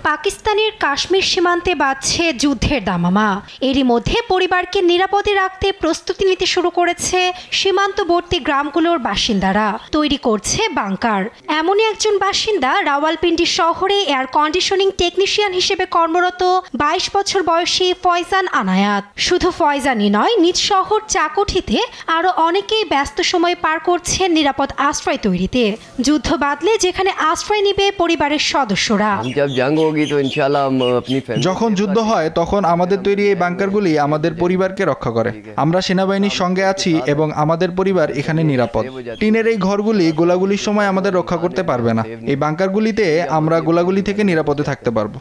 পাকিস্তানের কাশ্মীর সীমান্তে বাজছে যুদ্ধের দামামা। এরই মধ্যে পরিবারকে নিরাপদে রাখতে প্রস্তুতি নিতে শুরু করেছে সীমান্তবর্তী গ্রামগুলোর বাসিন্দারা। তৈরি করছে বাংকার। এমনই একজন বাসিন্দা রাওয়ালপিন্ডি শহরে এয়ার কন্ডিশনিং টেকনিশিয়ান হিসেবে কর্মরত 22 বছর বয়সী ফয়জান আনায়াত। শুধু ফয়জানই নয়, নিজ শহর চাকুঠিতে আরও অনেকেই ব্যস্ত সময় পার করছেন নিরাপদ আশ্রয় তৈরিতে। যুদ্ধ বাদলে যেখানে আশ্রয় নিবে পরিবারের সদস্যরা। যখন যুদ্ধ হয় তখন আমাদের তৈরি এই বাংকারগুলি আমাদের পরিবারকে রক্ষা করে। আমরা সেনাবাহিনীর সঙ্গে আছি এবং আমাদের পরিবার এখানে নিরাপদ। টিনের এই ঘরগুলি গোলাগুলির সময় আমাদের রক্ষা করতে পারবে না। এই বাংকারগুলিতে আমরা গোলাগুলি থেকে নিরাপদে থাকতে পারবো।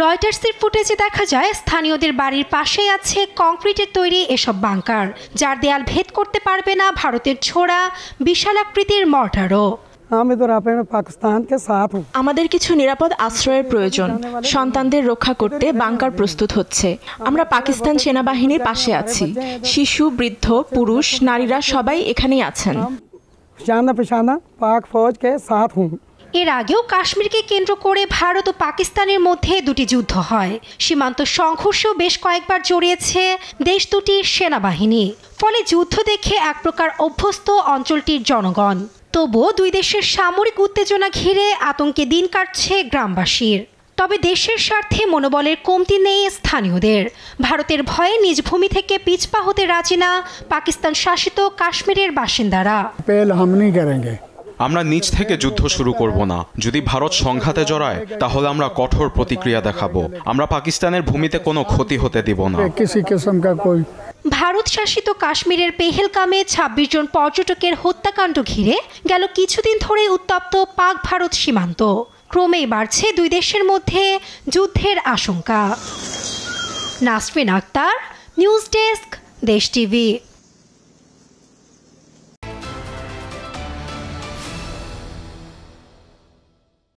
রয়টার্সের ফুটেজে দেখা যায় স্থানীয়দের বাড়ির পাশেই আছে কংক্রিটের তৈরি এসব বাংকার, যার দেয়াল ভেদ করতে পারবে না ভারতের ছোড়া বিশালাকৃতির মর্টারও। আমাদের কিছু নিরাপদ আশ্রয়ের প্রয়োজন। সন্তানদের রক্ষা করতে বাংকার প্রস্তুত হচ্ছে। আমরা পাকিস্তান সেনাবাহিনীর পাশে আছি। শিশু, বৃদ্ধ, পুরুষ, নারীরা সবাই এখানেই আছেন। এর আগেও কাশ্মীরকে কেন্দ্র করে ভারত ও পাকিস্তানের মধ্যে দুটি যুদ্ধ হয়। সীমান্ত সংঘর্ষেও বেশ কয়েকবার জড়িয়েছে দেশ দুটির সেনাবাহিনী। ফলে যুদ্ধ দেখে এক প্রকার অভ্যস্ত অঞ্চলটির জনগণ। তবুও দুই দেশের সামরিক উত্তেজনা ঘিরে আতঙ্কে দিন কাটছে গ্রামবাসীর। তবে দেশের স্বার্থে মনোবলের কমতি নেই স্থানীয়দের। ভারতের ভয়ে নিজ ভূমি থেকে পিছপা হতে রাজি না পাকিস্তান শাসিত কাশ্মীরের বাসিন্দারা। আমরা নিজ থেকে যুদ্ধ শুরু করব না। যদি ভারত সংঘাতে জড়ায় তাহলে আমরা কঠোর প্রতিক্রিয়া দেখাবো। আমরা পাকিস্তানের ভূমিতে কোনো ক্ষতি হতে দিব না। ভারত শাসিত কাশ্মীরের পেহেলগামে 26 জন পর্যটকের হত্যাকাণ্ড ঘিরে গেল কিছুদিন ধরে উত্তপ্ত পাক ভারত সীমান্ত। ক্রমেই বাড়ছে দুই দেশের মধ্যে যুদ্ধের আশঙ্কা। নাসরিন আক্তার, নিউজ ডেস্ক, দেশ টিভি।